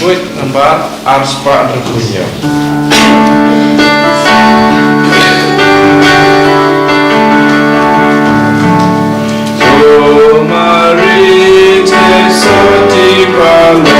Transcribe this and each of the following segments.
Wait, number Arspa and Repusia. So Marite Soti Palo.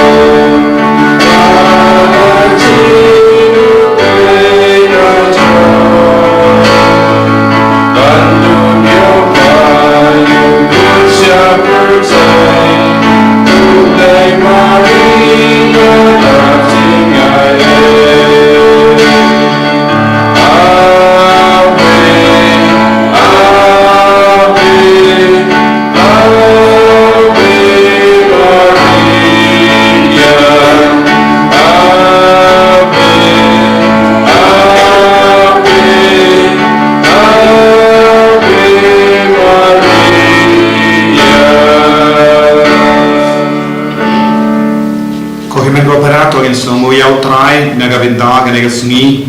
Nagavinda ganegasni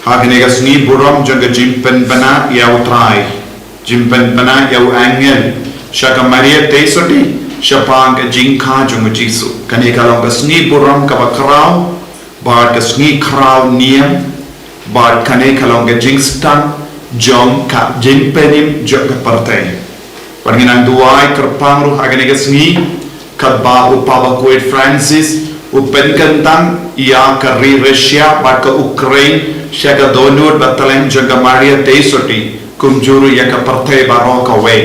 hagenegasni buram jaga jimpen bana yau trai jimpen bana yau angel shaka maria tesoti shapang ka jingkha jung jisu kanekalong gasni buram ka bakrau bar gasni krau niam bar kanekalong ka jingstan jong ka jimpenim jaga partai panginang duai kerpang ru hagenegasni kadba upaba kuit Francis upen kentang ia kari Rusia pada Ukraine syaga donor bataleng jaga Maria Tesoti kumjuru ia ke partai baro kawe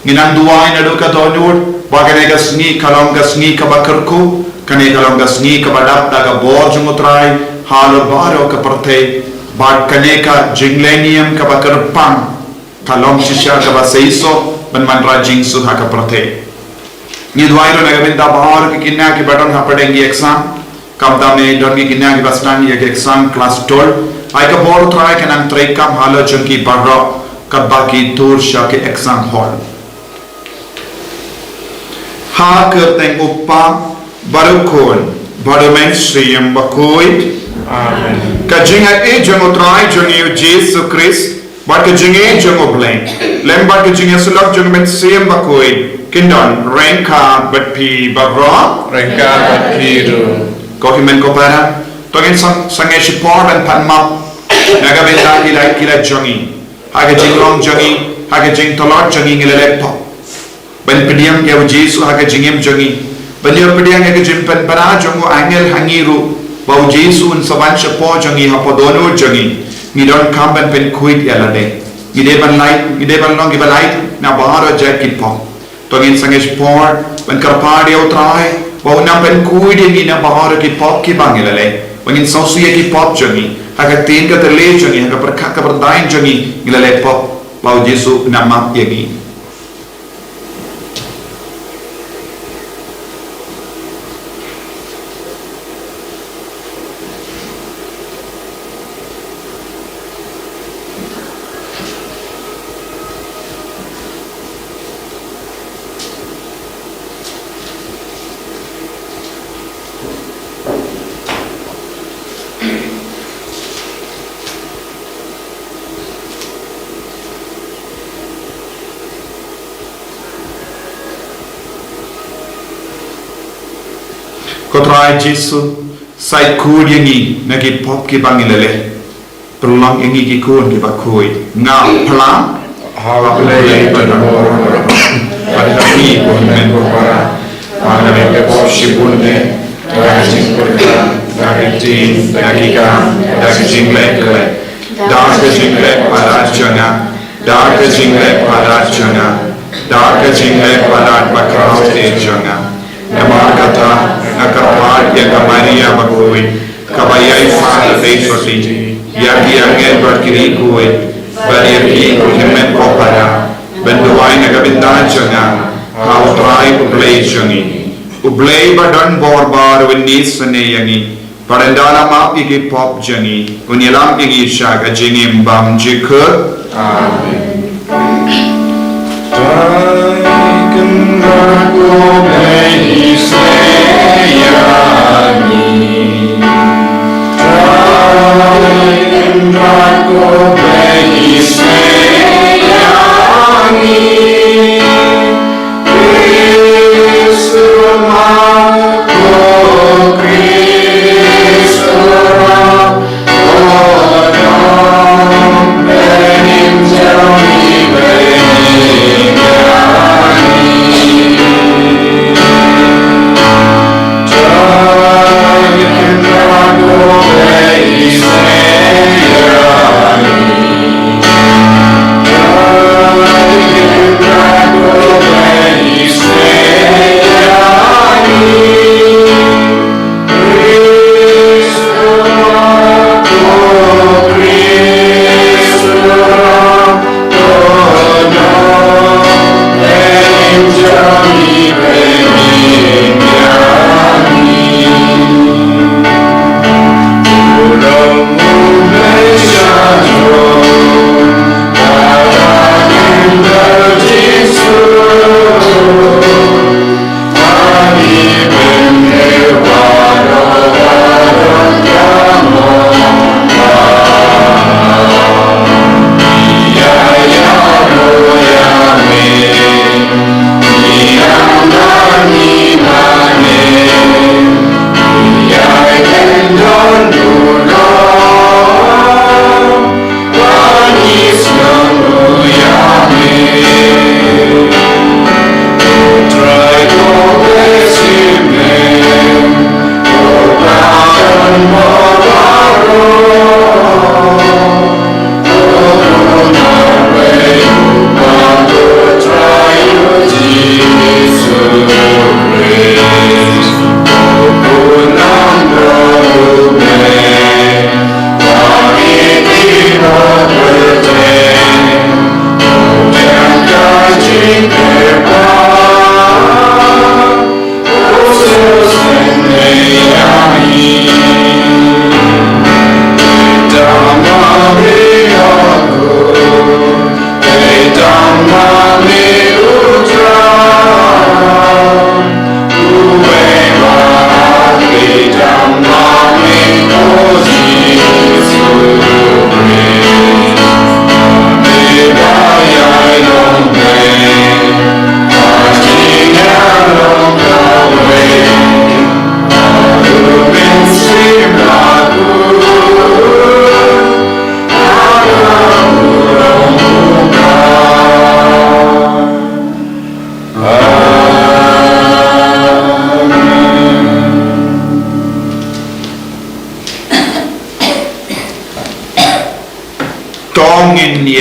nginang dua ina do ka donor bagane gasni kalong gasni ka bakarku kane kalong gasni ka badap daga bor jumutrai halo baro ka partai bad kane ka jinglenium ka bakarpang kalong shisha ka basaiso ban manra jingsu ha ka partai ni dua iro nagavinda bahar ke kinna ke baton ha padengi exam kamda में डर की किन्या की बस्तान ये के exam class 12 आई का board try के नाम ट्रेक कम हालो चंकी बर्रा कब्बा की टूर शा के एग्जाम हॉल हाँ करते हैं उपा बरुकोन बरुमें श्रीयम बकोइट कजिंग ए जंगो ट्राई जंगियो जेसु क्रिस्ट बार कजिंगे जंगो ब्लें लेम्बर कजिंगे सुलभ जंगो में श्रीयम बकोइट किंडन रैंका बट्टी बर्रा रैंका बट्टी Kohimen kopara, tongin sange support and panmap, nagabenda kila jongi, haga jinglong jongi, haga jing tolot jongi ngilele pop. Ben pediam ya Jesu haga jingem jongi, ben dia pediam ya jimpen para jongo angel hangiru, bau Jesu un savan support jongi hapodono jongi, midon kamben pen kuit yalade, gideban long giban light na baharo jacket pop. Tongin sange support, ben karpadi utrai. Bau nampen kui dia ni na bahar ki pop ki bangilale, bangin sausuya ki pop jangi, haga tin ka terle jangi, haga perkak ka berdain jangi, ngilale pop, bau Jesu nama yagi. Kotrai Jesu sai kur yangi nagi pop ki bangilale perlang yangi ki kun ki bakoi nga plang hawaplay padamor padami men kopara padame ke poshi bunne daging kurka daging dagika daging lekle daging lek parachana daging lek parachana daging lek parat bakrao te jana namakata nakarpad ya Maria bagoi kabayai fana Tesoti yaki angel berkiri kuit bariaki kuhimen kopara benduai nagabinda jana how try ublay jangi ublay badan borbar winis sane yangi parendala map iki pop jangi kunyelam iki shaga jingim bam jikut amen Christ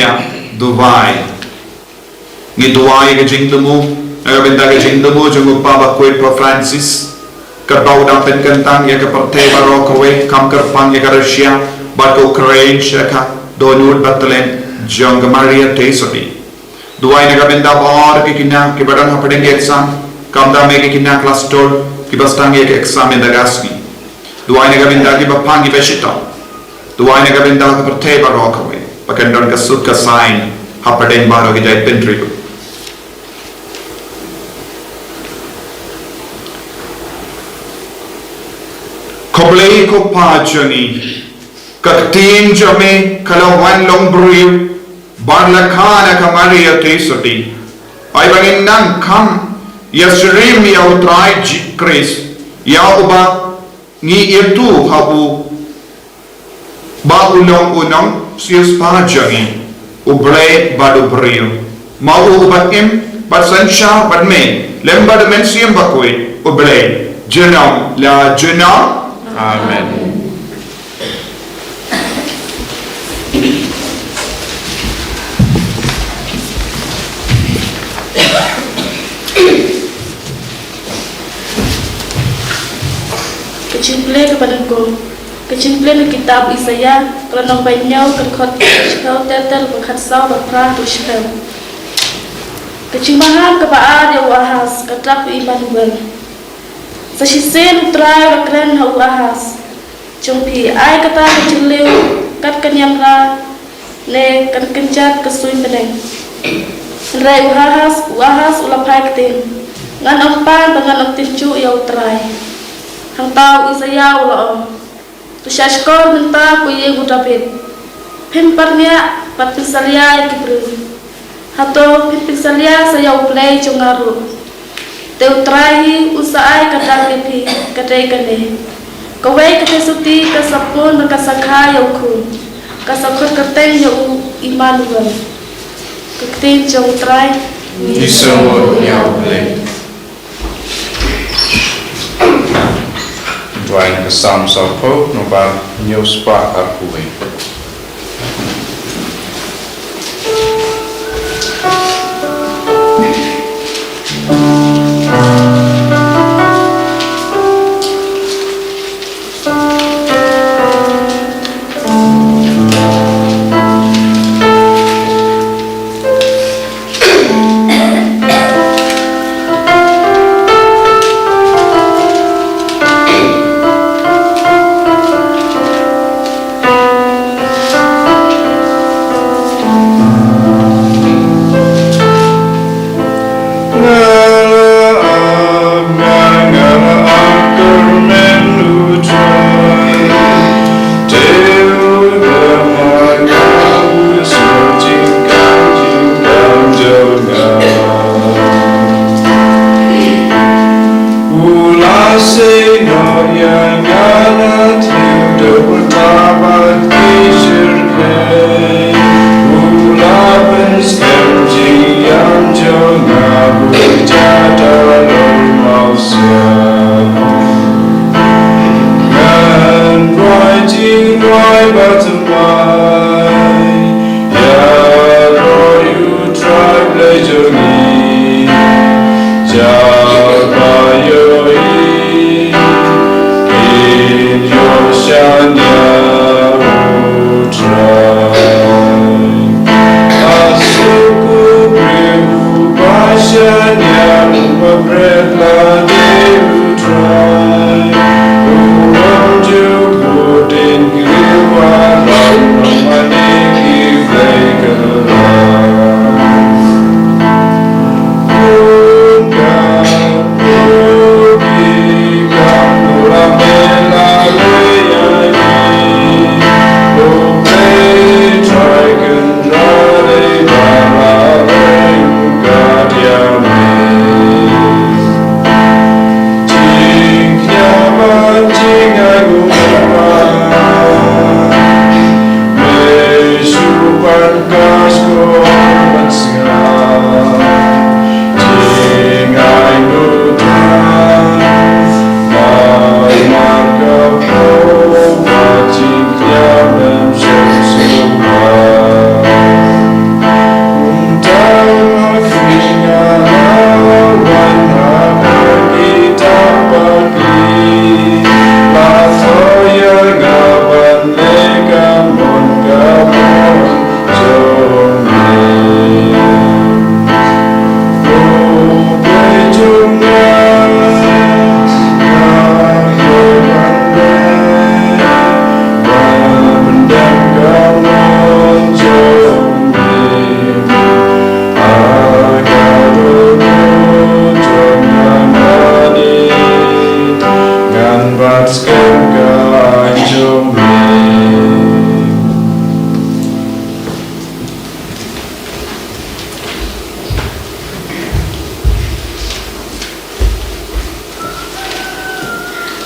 Maria Duvai. Ni Duvai ke jing temu, nagabinda ke jing temu jung Papa Kuit Pro Francis. Kerbau dan penkentang ya ke partai baru kawe kam kerpang ya ke Rusia bat ke Ukraine syaka donut batlen jung ke Maria Tesori. Dua ini nagabinda bor ke kina ke badan hapadeng exam kam da me ke kina kelas 12 ke bastang ya ke exam endagasni. Dua ini nagabinda ke bapang ke besita. Dua ini nagabinda ke partai baru kawe pakai don ke sud ke sign hapadeng baru ke jai pentri. Koblei ko pajani kaktin jame kalawan long briu barlakana kamaria tesoti ay bangin nang kam yasrim ya utrai jikris ya uba ngi itu habu ba ulong unong sius pajani ublei badu briu mau ubatim basansha badme lembad mensiam bakoi ublei jenam la jenam. Amen. Kecimple kepadaku, kecimple kitab Isaya, kalau banyak kerkot kau tetel berkhasau berperah tushkam. Kecimahan kepaan yang wahas ketak Immanuel. Sasisen utrai bakren hau ahas jumpi ai kata kecileu kat kenyamra ne kan kencat kesui meneng rai uhas ulapai ketin ngan empan dengan tinju ya utrai hang tau Isaya ulo tu syashkor minta ku ye gudapit pimparnya pat pisalia kibru hato pisalia saya uplay jungaru Teutrai usai kata kepi kadai kane. Kawai kata suti kasapun kasakha yaukun. Kasakut kateng yau Immanuel. Kateng teutrai. Isor yaule. Dwain kesam sapo nobar nyuspa arkuwe.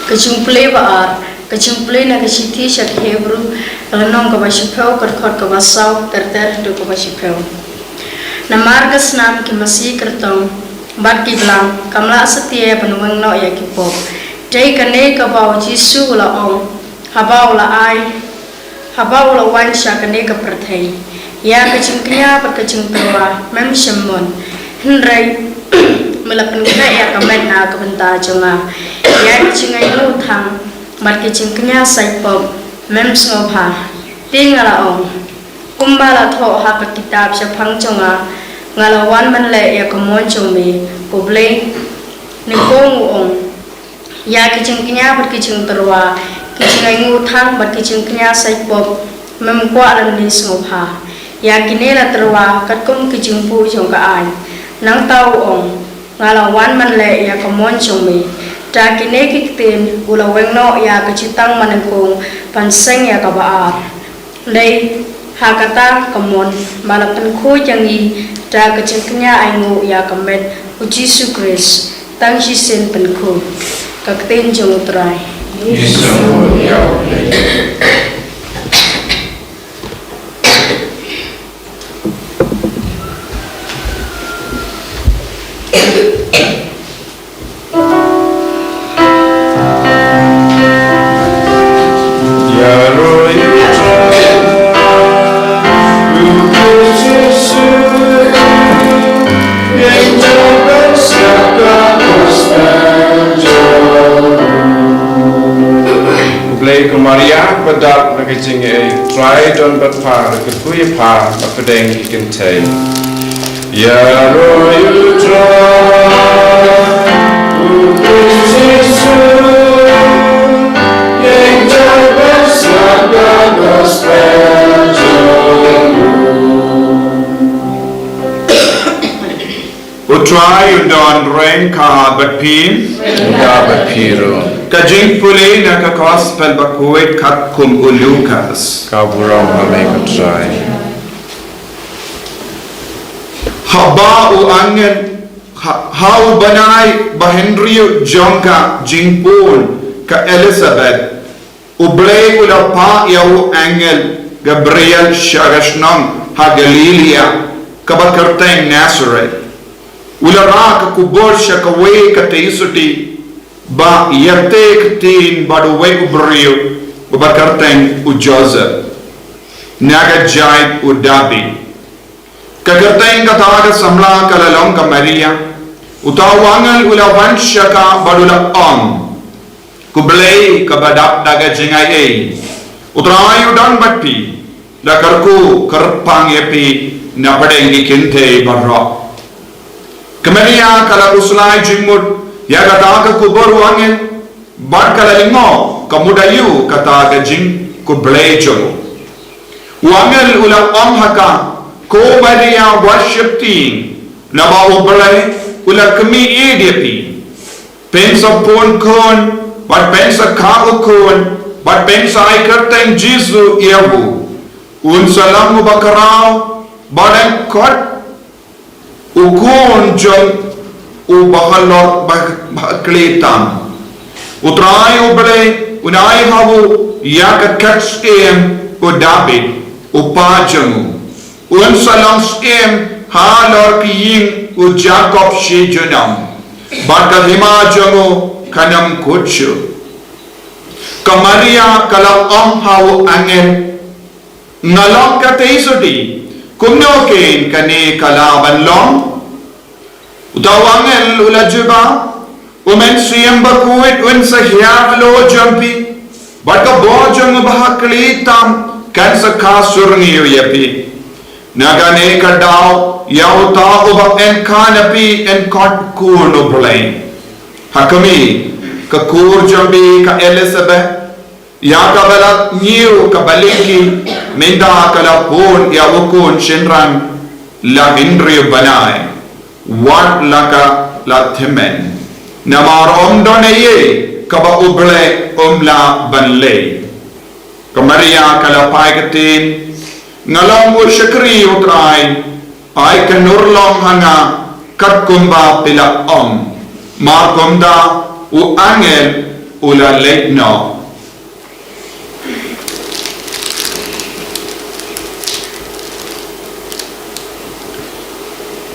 kejumple baar kejumple na kesithi syak Hebrew nong ka basipeu kerkhot ka basau ter do ka basipeu na margas nam ki masih kertong bat ki blang kamla setia penuang no ya ki pop dei kane ka bau Jisu la ong habau la ai habau la wan sya kane ka perthai ya kejingknya berkejingkewa mem semon hendrai melapan kita ya kamen na kebenta jonga ya kejingai lu thang mat kejingknya sai pop mem snobha tingala ong kumbala tho ha ka kitab sya phang jonga ngalawan man le ya kamon chome poble ni kong ong ya kejingknya berkejingterwa kejingai lu thang mat kejingknya sai pop mem kwa lam ni snobha ya kinela terwa katkum kejingpu jongka ai nang tau ong ngalawan man le ya kamon chome ta kine kikten ula wengno ya kecitang manengkung panseng ya kabaar lei hakata kamon malapan khu jangi ta kecingknya aingu ya kamet Jisu Kris tang sisen penku kakten jongutrai Yesus ya Maria bedat nakijing try don bat pa kepuye pa apedeng ikan tay ya ro you try Jesu yang jabat saga gospel utrai undon reng ka batpin dapat piru kajing pulih na ka gospel bakuit kat kum ulukas kaburong ameko try haba u angen hau banai bahenrio jongka jingpul ka Elizabeth ublay ula pa yau angel Gabriel shagashnam ha Galilea kabakarteng Nazareth ula ra ka kubor sha ka we ka teisuti ba yarte tin badu we ubrio bakarteng u Joseph naga jai u David kagarteng kataga samla kalalong ka Maria utawangal ula wansha ka badula on kublay kabadap daga jingai e utrayu dan batpi dakarku karpang yepi napadengi kinte barra Maria kala uslai jingmut ya kataga kubor wangel bar kala lingo kamudayu kataga jing kublay jogo wangel ula haka ko Maria worship team naba ublay ula kami ediepi pensa pon kon bat pensa kao kon bat pensa ay karteng Jisu iabu un salam bakarao badan kot ukon jong u bahalor bakletam utrai ublay unai havu yakat katskem u David u pajangu un salam skem halor kiying u Jacob shejunam bakal hima jangu kanam kuchu kamaria kala havu angel ngalong kateisudi kumnoken kane kala banlong utawangel ulajuba umen siyam bakuit un sahya lo jampi baka bojong bahakli tam kan sakha surniyo yapi nagane kadao yauta uba en kanapi en kot kuno blay hakami ka kur jambi ka Elizabeth ya kabala niu kabaliki minda kala pon ya ukun shinran la indriyo banai wat laka la themen namar omdone ye kaba uble omla banle kamaria kala paiketin ngalong u shakri utrai ai kanurlong hanga katkumba pila om ma komda u angel ula legno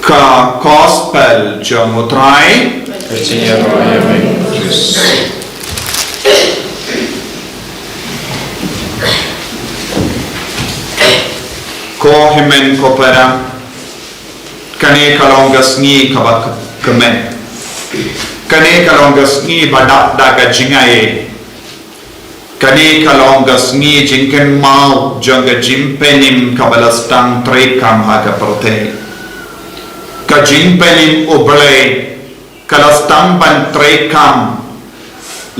ka gospel jong utrai Kecinya roh yang mengkris. ko himen ko para kane kalongas ni kabak kemen kane kalongas ni badak daga jingaye kane kalongas ni jingken mau jonga jimpenim kabalastang trekam haga prote ka jimpenim oblay kalastang ban trekam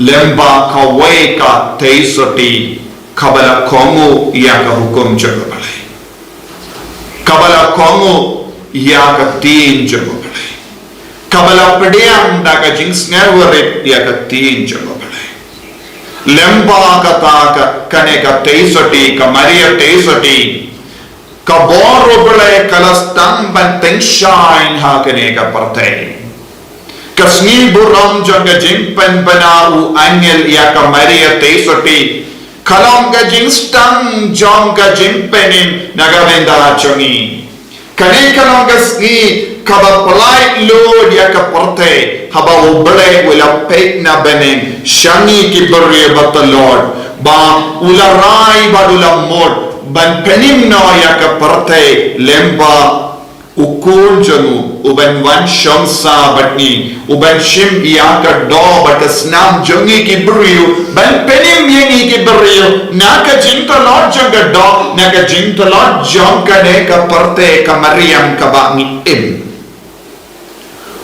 lemba kawai ka teisoti kabala kongu ia ka hukum jonga balay kabala kongu ia ka tin jonga balay kabala pediam daga jings nerwarit ia ka tin jonga balay lemba ka taka kane ka teisoti ka maria teisoti ka boro balay kalastang ban tengshine ha kane ka partay kasni buram jonga jimpen banau angel ia ka maria teisoti kalong ka jingstang jonga jimpenim nagavenda jongi kane kalong ka sni kaba polite lo dia ka porte haba ubale wala pek na benen shangi ki burye but the lord ba ularai badula mod ban penim no ya ka porte lemba ukul jongu uban wan shamsa batni uban shim ya ka do but snam jongi ki buryu ban penim yengi ki buryu naka jinta lord jonga do naka jinta lord jonga ne ka porte ka mariam ka ba ni im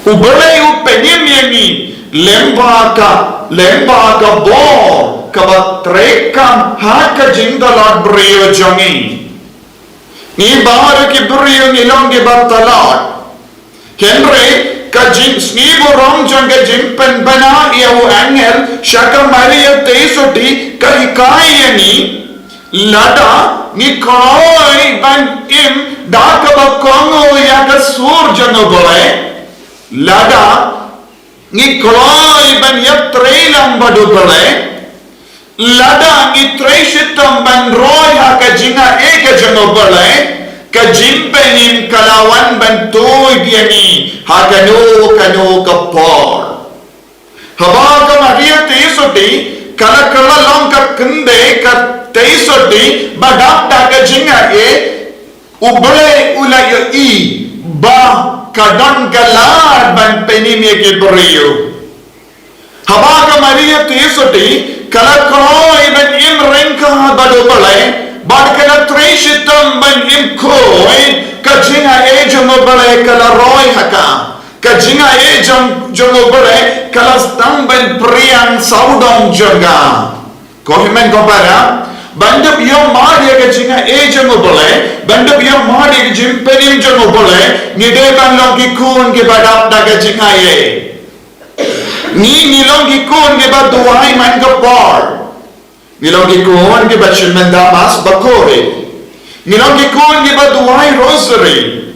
ubale u penim yengi lemba ka bo ka ba trekam ha ka jinta lord buryu jongi ni baru ki buriu ni longi batalot Henry ka jim snibo rom jonga jimpen bana iau angel shaka maria teisoti ka hikai ni lada ni koi ban im da ka ba kongo ya ka sur jonga bole lada ni koi ban ya trailam badu bole lada ni treishitam ban roy ha ka jinga eka jonga bole ka jimpenim kalawan ban toy diani ha kano kapor haba ka maria teisoti kala long ka kende ka teisoti badap da ka jinga e ubale ulayo I ba kadang galar ban penim ye ke brio haba ka maria teisoti kala kroy ban im renka bado balai bad kala treshitam ban im koi ka jinga e jomo balai kala roy haka ka jinga e jomo balai kala stang ban priang saudong jonga ko himen ko para bandab yo madia ka jinga e jomo balai bandab yo madia ka jimpenim jomo balai ni de ban long ki kun ke badap da ka jinga e ni long ki kun ke bad duai man ka par Nilong ikon ke ba damas bakore nilong ikon ke ba duai rosary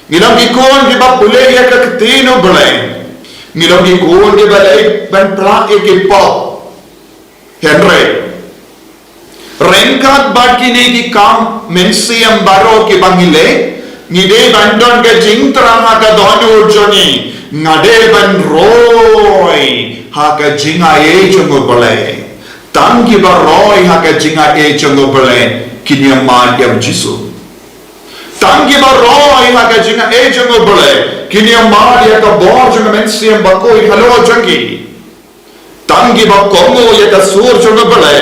nilong ikon ke ba pule ya ka ketino bele nilong ikon ke ba lai ban pra ke pop Henry rengkat bakine ki kam mensiam baro ke bangile ngide bandon ke jingtra ha ka donu joni ngade ban roy ha ka jinga e jongo bele tangi baroy haka jinga e jongo bele kinya ma yam jisu tangi baroy haka jinga e jongo bele kinya ma ya ka bor jonga mensiam bakoi halo jongi tangi ba kongo ya ka sur jongo bele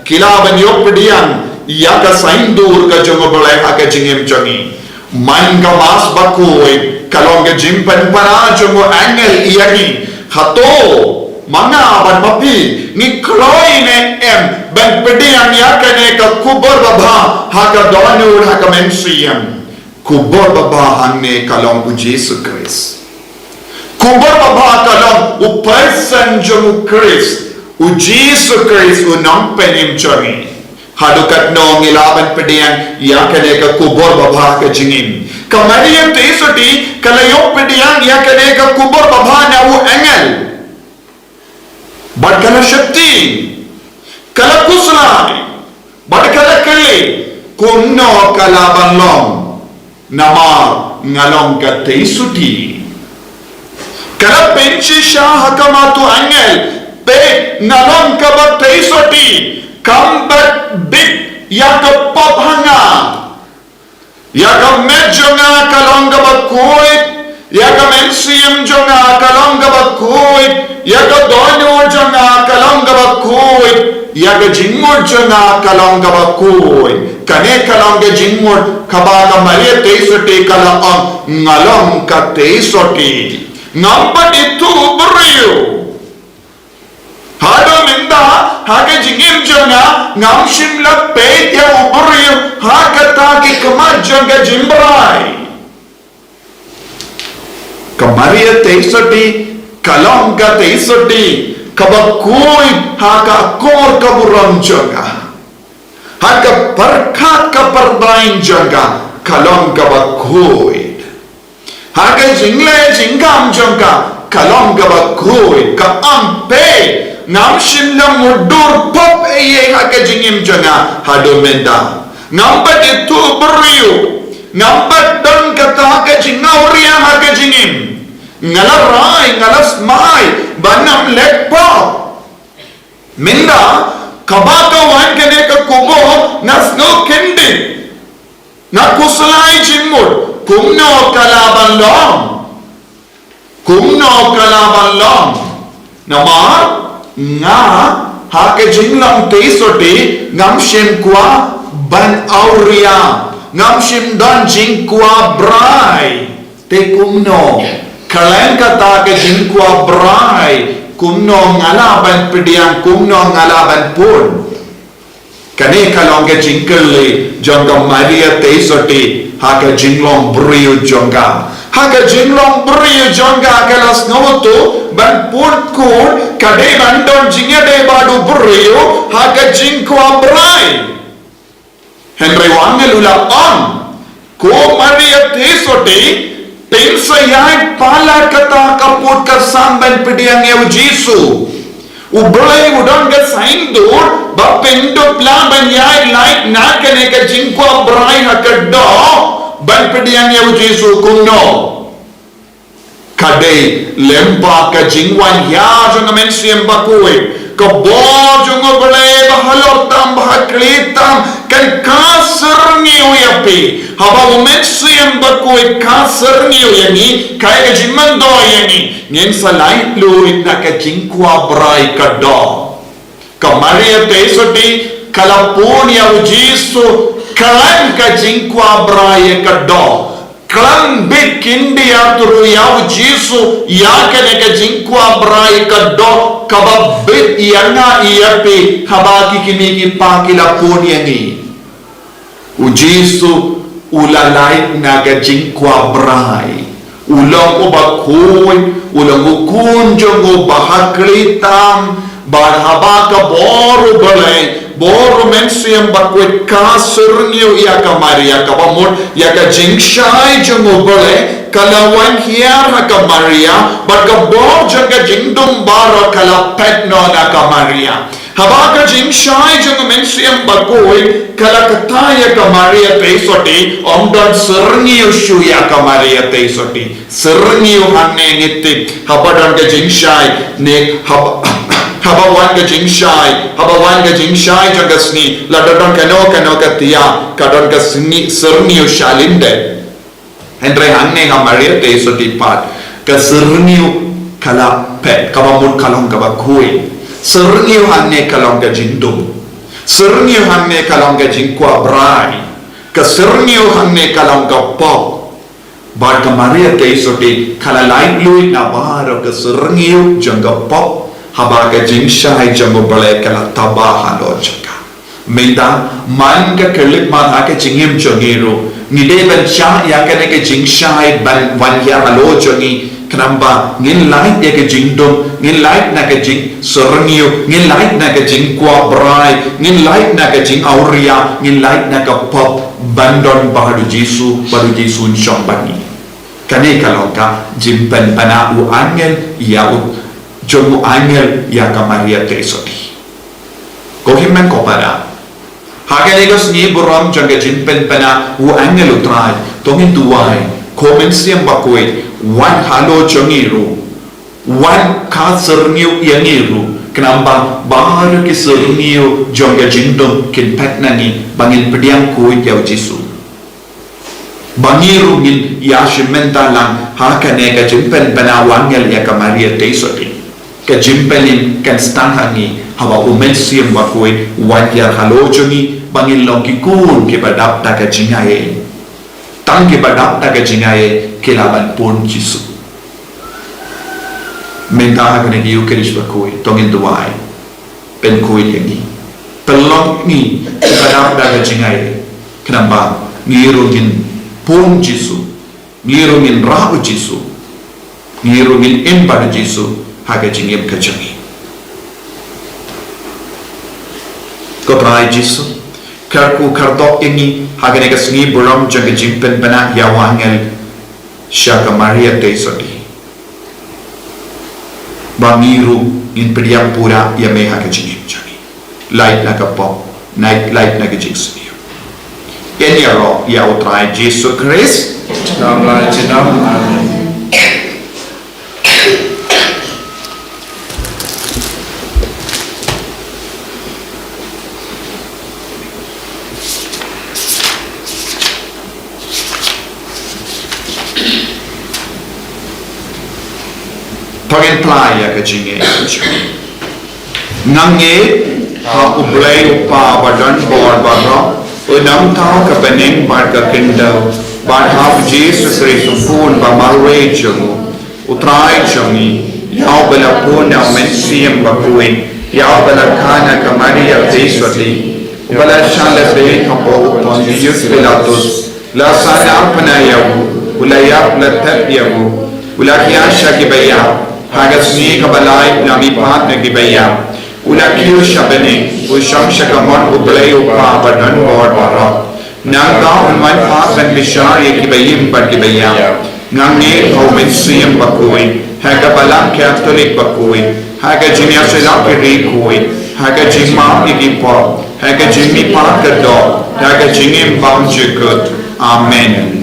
kila ban yopdian ya ka saindur ka jongo bele haka jingem jongi man ka mas bakoi kalonga jimpan para jongo angel iani hato Mana ban papi ni kloi ne em ban pedian yakane ka kubor baba haka donur haka mensiam kubor baba hanne kalong u Jesus Christ kubor baba kalong u person jomu Christ u Jesus Christ u nam penim choni hadukat no ngilaban pedian yakane ka kubor baba ka jingin kamariam teisoti kalayo pedian yakane ka kubor baba na u angel Badkala Shakti kala kuslai bad kala kali kumno kala banlong nama ngalong ka teisuti kala penchi sha hakamatu angel pe ngalong ka ba teisuti kambat big yaka pop hanga yaka medjonga kalong ka ba kuit yaka mensium jonga kalong ka ba kuit yaka donyo jonga kalong ka ba kuit yaga jingmur jonga kalong ka ba kuit kane kalong ka jingmur kabaga maria teisoti kala ang ngalong ka teisoti ngampat itu beriu hado minda haga jingim jonga ngamshim la pe ya beriu haga taki kamar jonga jimbrai kamaria teisoti kalong ka teisoti kabakui haga kor kaburam jonga haga perkat kaperdain jonga kalong kabakui haga jingle jingam jonga kalong kabakui ka ampe ngamshim la mudur pop eye haga jingim jonga hado menda ngambat itu beriu ngambat dan kata haga jingauria haga jingim ngalarai ngalas mai banam lekpa minda kabaka wan kene ka kubo nas no kendi na kuslai jimur kumno kalaban long nama nga hake jinglam teisoti ngamshim kwa ban auria ngamshim dan jingkwa brai te kumno kalian kata ke jingkwa brai kumno ngalaban pediang kumno ngalaban pun kane kalong ke jingkele jonga maria teisoti haka jinglong brio jonga haka jinglong brio jonga kelas ngoto ban pun kur kade bandon jingade badu brio haka jingkwa brai Henry wangelula on ko maria teisoti Pensayai pala kata kaput ka samban pediang yau Jisu ublai udang ka saindur ba pendo plan ban yai like na kane ka jingkwa brai hakaddo ban pediang yau Jisu kumno kade lempa ka jingwan ya jong mensiam bakui ka bo jong oblai ba halor tam ba klitam kan kasar niu yapi haba mensiam bakui kasar niu yani kai ka jimman do yani ngen salai luit na ka jingkwa brai ka do ka maria teisoti kala pun ya Jisu kalan ka jingkwa brai ka do kalan big India turu ya Jisu ya kane ka jingkwa brai ka do kaba big yana iapi haba kikini ki pakila pun yani Jisu ulalai naga jingkwa brai ulang ubakui ulang ukunjong ubahaklitam barhaba ka boru balai boru mensiam bakui kasur niu ya ka Maria ka bamur ya ka jingshai jong ubale kalawan hiar ha ka Maria baka bor jaga jingdum baro kala petno na ka Maria habaka jingshai jong mensiam bakui kala kataya ka Maria teisoti omdan serniu shuya ka Maria teisoti serniu hanne ngitti habadan ka jingshai ne habawan ka jingshai jagasni ladon kano ka tia kadon ka serniu shalinde Henry hanne ka Maria teisoti pat ka serniu kala pet kabamun kalong ka bakui serniu hanne kalong ka jingdum serniu hanne kalong ka jingkwa brai ka serniu hanne kalong ka pop bar ka Maria teisoti kala lain lui na baro ka serniu jangka pop haba ka jingshai jango balai kala tabahan lo jaka menda man ka kelik man ha ka jingim jongero ngide ban cha ya ka ne ka jingshai ban wan ya lo jongi kenapa ngin lain ya ke jingdom ngin lain na ke jing serniu ngin lain na ke jing kwa brai ngin lain na ke jing auria ngin lain na ke pop bandon bahadu Jisu shong bani kane kalau ka jimpen pana u angel ya u jomu angel ya ka Maria teisoti Kohimen kopara. Hagenegos ni buram janga jimpen pena u angel utrai. Tongin duai. Komen siam bakoi. Wan halo jongiru. Wan ka serniu yangiru. Kenapa baharu ki serniu janga jindom kin petnani bangin pediam kui yau jisu. Bangiru ngin yashimenta lang hakanega jimpen pena wangel ya kamaria teisoti. Ke jimpelin kan stanhangi hawa umensiam bakoi wajar halojongi bangin longki kun ke badap ta ke jingaye tang ke badap ta ke jingaye ke laban pun jisu menta hakane diu kerish bakoi tongin duai pen koi yangi telong ni badap ta ke jingaye kenapa ngirungin pun jisu ngirungin rahu jisu ngirungin embad jisu haga jingim kajangi Kotrai jisu karku kardok ini haga nega sengi buram jaga jimpen bena yawangel syaka Maria teisodi bangiru in pediam pura yame haga jingim jangi light naga pop night light naga jingsni ini aro ya utrai jisu Christ Namlah jenam amin. Pagin playa ka jinge nange ha ublay upa badan bor barra unam ta ka pening bar ka kindaw bar ha Jesus Christ phun ba marwe jungu utrai jungi yaw bala pun na mensiam ba kuin yaw bala kana ka Maria Teiswati bala shala be ka po upon Jesus Pilatus la sana apna yaw ulaya la tab yaw ulakiya shakibaya hagas ni kabalai nami pat na gibaya ulakiyo shabene usham shakamon ublay upa badan bor bara nangka unman pat ban bishar ye gibayim par gibaya ngangne kaumen siyam bakui haga balang Catholic bakui haga jinya sejak kiri kui haga jima igipo haga jimi pat kerdo haga jingim bam jikut amen.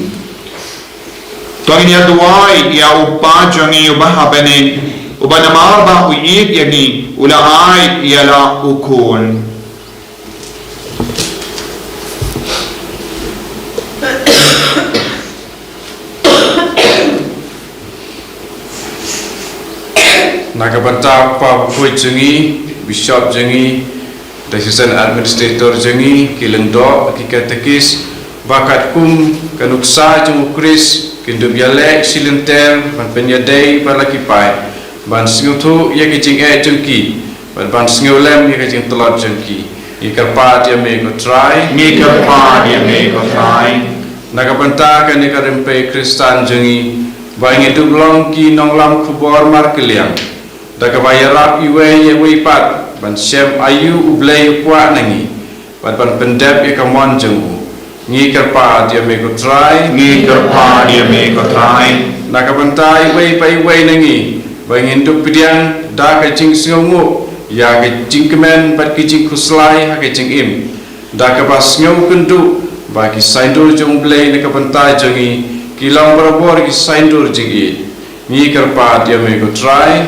Tongin ya duai ya upa jangi ubah bene ubah namar ba uyid yani ulai yala ukun Nakabanta pa pui jangi bishop jangi assistant administrator jangi kilendo kikatekis bakat kanuksa jung Chris kindu biale silenter ban penyadai balakipai ban singutu ya kicing jengki ban singulem ya kicing telot jengki ikarpat ya me ko try nakabanta kan ikarempe Kristan jengi baing itu longki nonglam kubor markeliang dakabayarap iwe ye wipat ban sem ayu ublay kwa nangi ban pendep ya kamon jengu ngi karpa dia me ko try nakabantai wei pai wei nangi bangin duk pidiang da ka jing singu ya ka jing kemen pat ki jing kuslai ha ka jing im da ka pas ngau kundu ba ki saindur jong blai nakabantai jangi kilang barabor ki saindur jing ngi karpa dia me ko try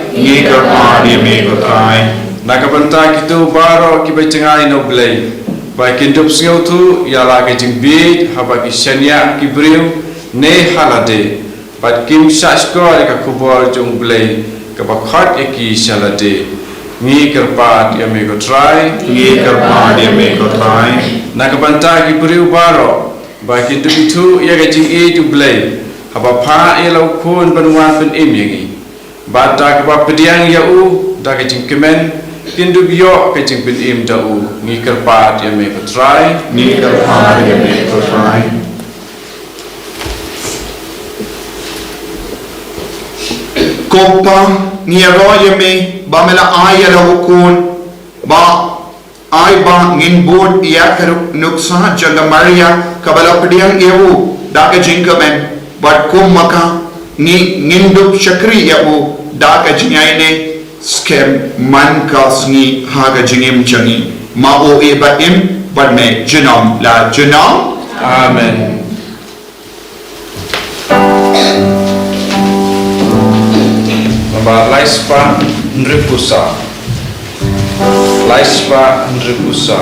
nakabantai kitu baro ki bacengai no blai baik hidup sengau tu ialah kejeng bid haba kisania kibriu ne halade pat kim saskor ka kubor jong blai ka bakhat eki salade ngi kerpat ya me ko try nakabanta kibriu baro baik hidup itu ia kejeng tu blai haba pha elau kun banwa pen emyangi bata ka pediang ya u da kejeng kemen kindu biyo kecing bin im dau ngi kerpat ya me ko try kopa ngi ro ya me ba mela ay la hukun ba ay ba ngin bod ya karu nuksa jaga Maria kabala pediang yewu da ka jingkamen bat kum maka nginduk syakri yewu da ka jingaine skem man kasni haga jingim changi Ma'o iba im bad me jinom la jinom. Amen. Namba laispa nripusa. Laispa nripusa.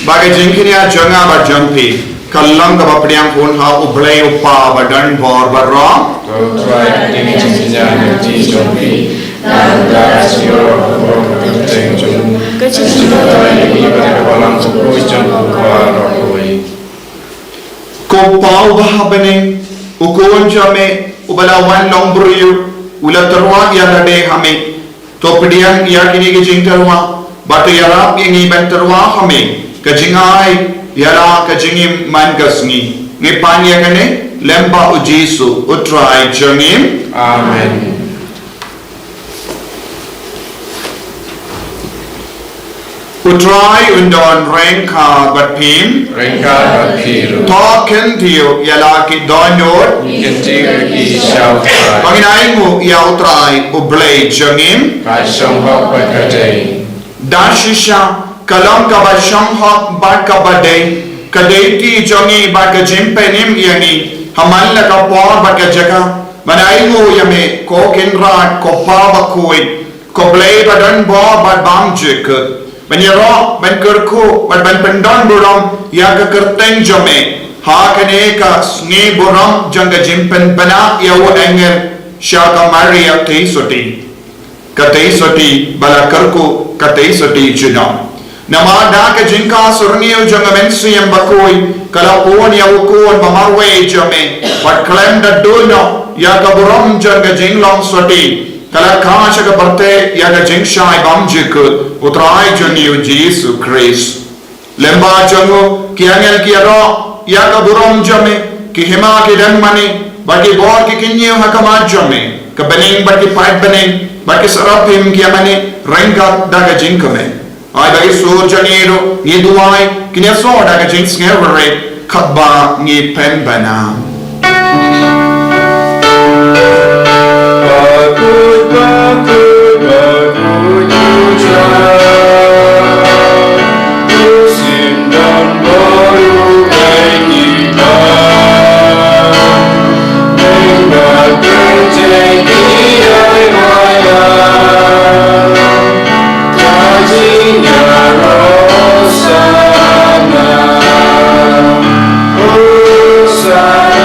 Bagai jengkini jangan berjangpi. Kalau kita berdiam pun hal ublay upa badan bor berong. Tuai ini jengkinya di jangpi. Dan siapa berteng jeng. Tuai ini berbalang sepuluh jeng kuaroi. Kau pau bahabening ukon jame ubalawan long beriu ulat terwak yang ada kami. To berdiam ia kini kejeng terwak. Batu yarap yang iban terwak kami. Kajingai yara kajingim man gasngi ngipanya kane lemba ujisu utrai jangim. Amen. Utrai undon rengka batpim token tiu yala ki donor Kenti syautai. panginaimu ya utrai ublay jangim Kaisong hok berkadai. dashisha kalam ka basham hak bat ka badai kadeti jangi bat ka jimpenim yani hamalla ka por bat ka jaga manaimu yame ko kinra ko pa bakoi ko blay badan bo bat bam jek banyero ban kerku bat ban pendon buram ya ka kerteng jame ha kane ka sne buram janga jimpen bana ya wo engel shaka maria teisoti ka teisoti bala kerku ka teisoti jina Nama ke jingka surniu jangan mensi yang bakoi kalau pun ya ukun bamarwe jame but claim the dono ya ka buram janga jinglong soti kalau kaca ka barte ya ka jingshai bamjik utrai janiu Jesus Christ lemba jangu kiangel kiaro ya ka buram jame ki hima ki dan mani bagi bor ki kinyu hakama jame ka bening bagi fight bening bagi sarapim kiamani rengkat daga jingkame Ai bagi sur janiro ni duai kini so daga jing ngere khatba ni pen bana Sana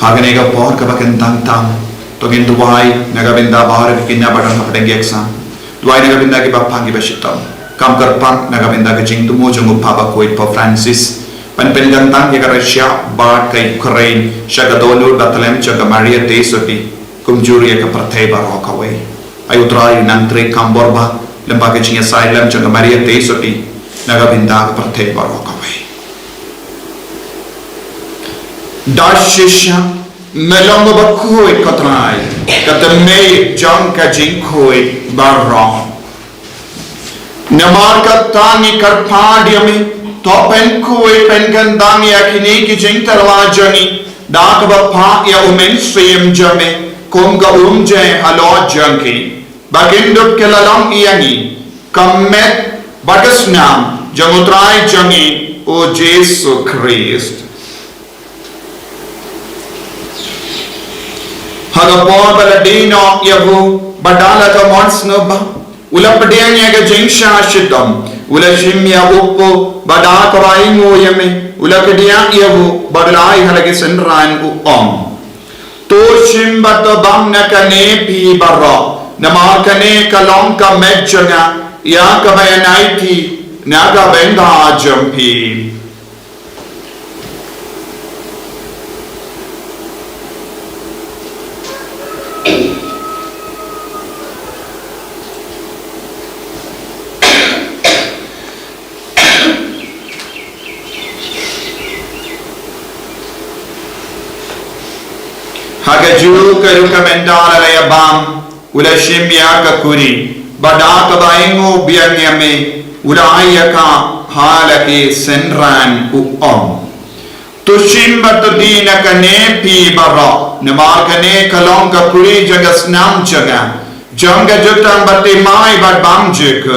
haganega por ka bakan tang tam to gin duai naga binda bahar ke kinna badan hapdenge exam duai naga binda ke bapang ke bashitam kam kar pang naga binda ke jing tumo jung upaba koit pa Francis pan pen gantang ke Russia bat kai Ukraine shaga donur batalem chaga Maria Tesoti kum juri ka parthai ba rokawai ayutrai nang tre kamborba lembaga jinga silem chaga Maria Tesoti naga binda ka parthai ba rokawai dashisha melongo bakoi katrai katamei jang ka jinkoi barong namar ka tangi karpadiami topen koi pengandangi akini ki jingtarwa jani dak bapha ya umen swem jame komga umje halo janki baginduk kelalam iani kammet bagasnam jamutrai jangi o Jesu Christ hagapon baladino yavu badala ka monsnoba ulapdenya ga jingsha shitam ulashim ya uppo badaka waingo yame ulakdia yavu badlai halage senran u to shimbato bamna kane pi barra namakane kalom ka mejjanga ya ka bayanaiti naga benga jampi hagaju karuka mendala ya bam ulashim ya kakuri badaka baingo bianyame urayaka halaki senran u tushimbat dina kane pi barra namar kane kalong kakuri jagas nam jaga janga jutang bati mai bad bam juk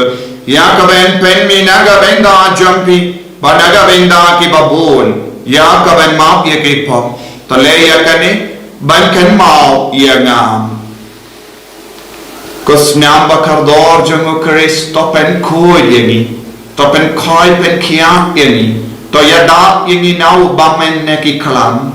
ya kaben pen mi naga benda jampi banaga benda ki babon ya kaben map ye ki pop tale ya kane ban kan mau ia ngam kusnyam bakar dor jangu keris topen koi yani topen koi pen kiak yani to ya dak yani nau bamen neki kalam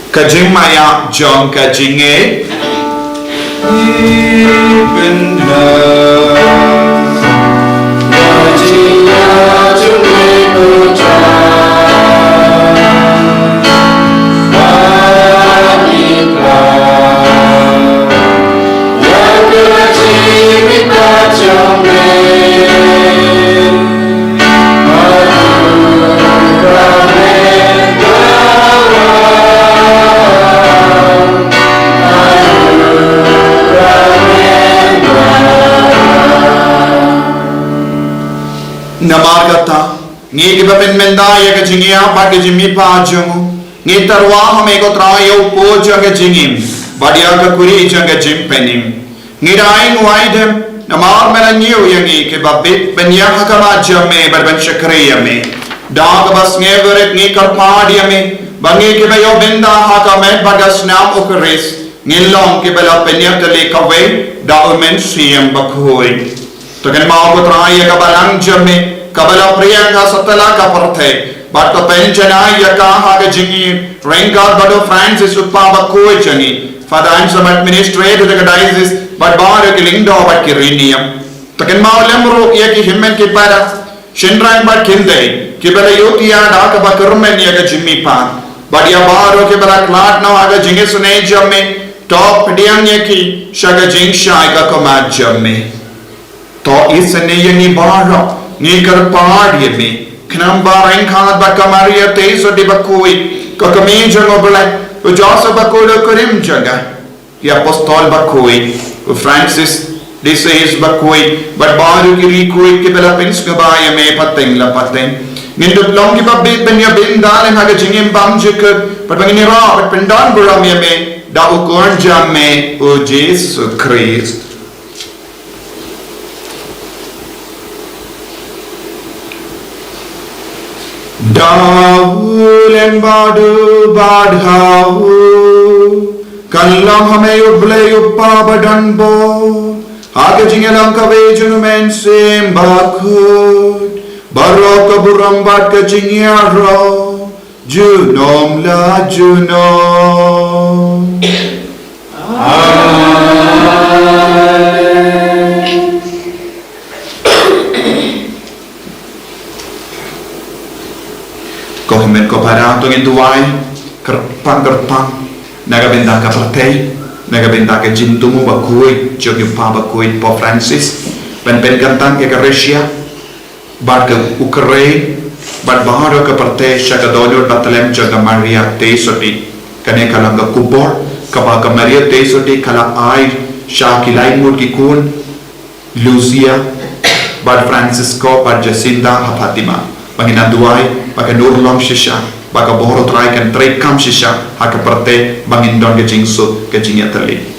kajing maya jong kajinge ibenda namargata ngi gibapen menda ya ga jingia bag jimi pa jungu ngi tarwa hame ko tra yo po jaga jingim badia ka kuri jaga jimpenim ngi rain waidem namar mena niu yangi ke babit benya hakama jamme barban shakriya me dag bas ngeveret ngi karpadia me bangi ke bayo benda hakame bagas nam okres ngilong ke bala penya tele kawe da omen siem bakhoi to kan ma ko tra ya ka balang jamme kabala priyanka satala ka parthe but to penjana ya ka ha ga jingi renga bado Francis upaba koi jani father and some administrator the diocese but bar ke lindo but ki rinium to kan ma lemro ya ki himmen ki para shinrang but kinde ki bala yotiya da ka ba kurmen ya ga jimmi pa but ya baro ke bala klat no aga jingi sune jamme top diang ya ki shaga jing shai ka koma jamme to isne yani baro ni karpadia me knam barang khat bakamaria teiso de bakoi ka kaminja ngobla o josa bakodo korim jaga ya apostol bakoi o Francis this is bakoi but baru kiri koi ke bela pins ka ba ya me pateng la pateng mindu long ki babbe benya bindal ha ga jingim bam jek but bangini ra but pendan buram ya me da o kon jamme o Jesus Christ Daulembadu badhau kallam hame uble uppa badanbo Haka jingalang kawe junumen sim bakut. Barok kaburam bat ka jingyaro. Junom la junom. Kohimen ko para tungin duwai. Kerpang naga benda ka partei. Naga benda ka jintumu bakui. Jog yung pa bakui po Francis. Ben kantang ke Rusia. Bad ke Ukraine. Bad baharo ke partei. Syaka donor batalem jaga Maria Tesoti. Kane kalang ka kubor. Kabaga Maria Tesoti kala air. Syaki lain mud ki kun. Lucia. Bad Francisco. Bad Jacinta Fatima. Bangina duai. Baka nurlong shisha. Baka bohoro try kan try kam shisha haka parte bangin don ke jingsu ke jingyatali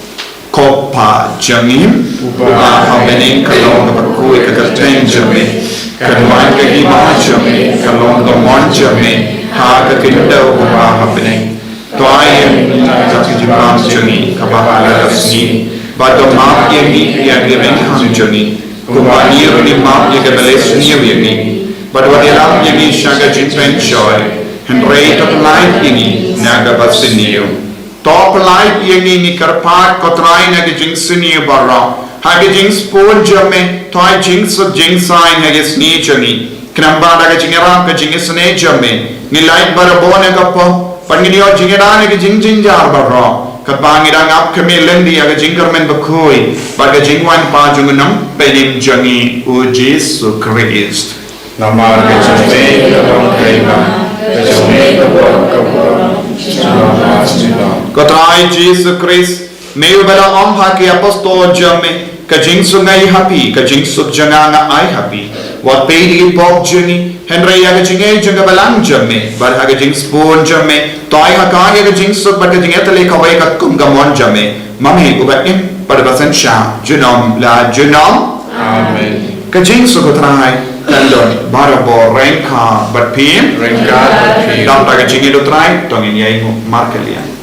kopa jangim uba habening kalong ka bakui ka terteng jame kanwan ka hima jame kalong ka mon jame haka kinda uba habening toayem jati jibam jangi kabala rasni bado map yengi ya giving ham jangi kubani runi map ye ke balesni yengi bado wadelam yengi shaga jinpen joy Henry top light ini naga basinio top light ini ni karpat kotrai naga jingsinio barra hage jings pol jame toy jings of jingsain hage sni jani knamba naga jingeram ka jingisne jame ni light bara bone kappo panginio jingera naga jingjinjar barra kabangirang ap kame lendi aga jingermen bakoi baga jingwan pa jungunam penim jangi o Jesu Christ Namar ke jame kalong kaiba Kotrai Jesus Christ Meu bela om haki apostol jame Kajing sungai happy Kajing suk janganga ai happy Wat pedi pop juni Henry yaga jingai janga balang jame Bar haga jing spoon jame Toy haka yaga jing suk Bar kajing etale kawai kakum gamon jame Mami ubatim pada basan sya Junom la junom Amen Kajing suk kotrai Kandon barabo rengka berpin dam taga jingi do trai tongin yai markelian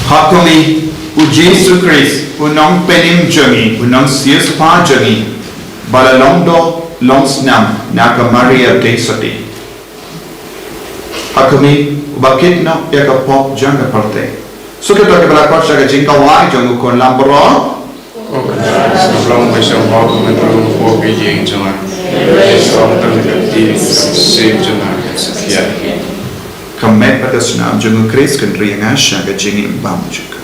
Hakumi u Jesu Christ unong penim jangi unong sias pa jangi balalongdo longsnam naka Maria Tesoti Hakumi bakit na yaka pop janga parte suka to ke balakot sa jingka wai jangu kon lambro Sebelum besok mau menurun buku yang jangan besok terjadi sih jangan sekian Kamet pada senam jangan Christ kan riang asya ke jingin bam juga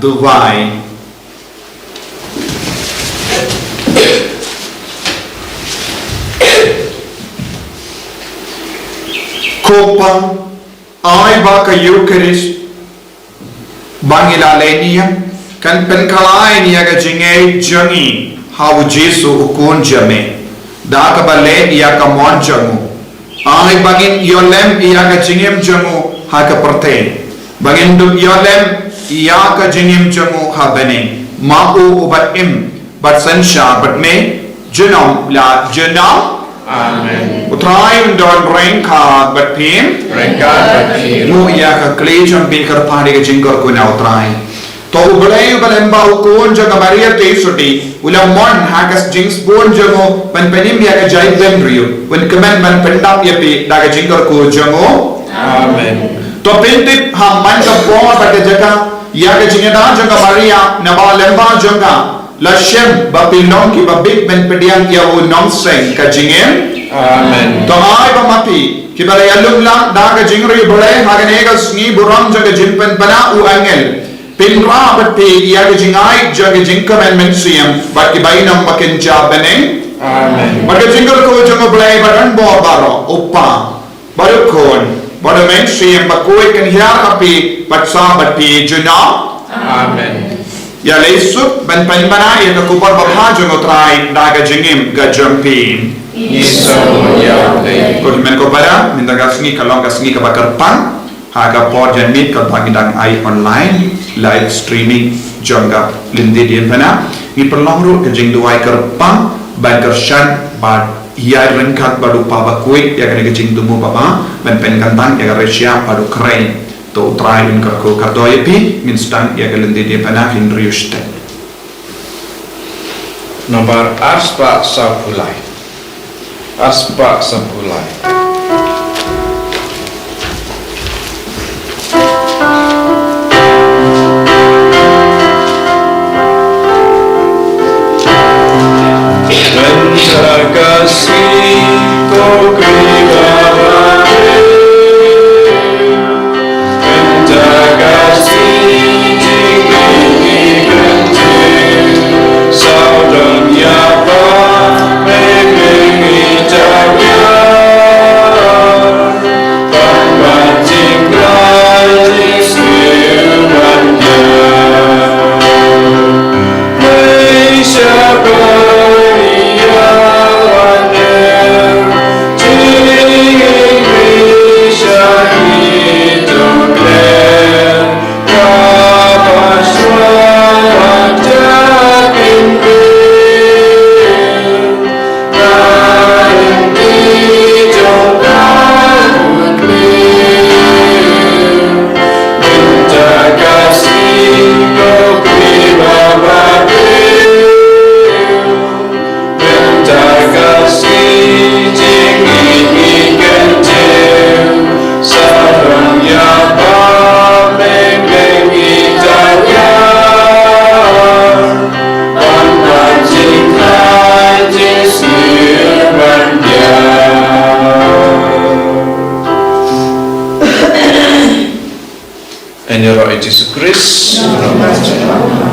Dubai Copa ai ba ka Eucharist bangila lenia kan penkalai ni aga jingai jangi how Jesu ukun jame da ka bale ia ka mon jamu ai bangin yolem ia ka jingem jamu ha ka perte bangin du yolem ia ka jingem jamu ha bane mau ubat im bat sansha bat me jenam la jenam Amen. Utrai undon rengka bat pim Rengka bat pim mu ia ka klejam bin kar pahde ka jingkar ko na utrai to ublei ubalemba ukun jaga Maria te soti ulam mon hakas jings bon jango pan penim ia ka jai ben rio when command man pendap ia pe daga jingkar ko jango Amen. to pentip ha man ka po ba ka jaga ia ka jingada jaga Maria na ba lemba jaga la shem ba pilong ki ba big ben pediang ia u Nongstoin ka jingem Amen. to ai ba mati ki ba ya lumla da ka jingri bole ha ka ne ka sngi buram jaga jimpen bana u angel pinra ba te ia ka jingai jaga jingka men mensiam ba ki bai nam makin ja beneng Amen. ba ka jingor ko jaga bole ba ran bo baro upa baru kon ba mensiam ba ko kan hiar api patsa ba ti juna Amen. ya leisup ban panbana ya ka kupar babha jong trai daga jingim ga jampin Yesu ya te. ko men ko para min daga sngi ka long ka sngi ka bakar pan ha ka por jan mit ka bangidang ai online live streaming jonga lindi dien pana ni perlong ru ka jing duai kar pan ban kar shan bad ia rengkat baru paba kuit ya kena kecing tumbuh paba men pen kantang ya resia baru keren to try in ko kardoye pi min stang ya kelende dia panah in riuste Nomor Arspa Sapulai. Arspa Sapulai. Khasi ko kribawa Khasi jinggi ganjil saudang yapa mengengi jalan pembancing rajis firman-Nya Malaysia En Yesus Kristus.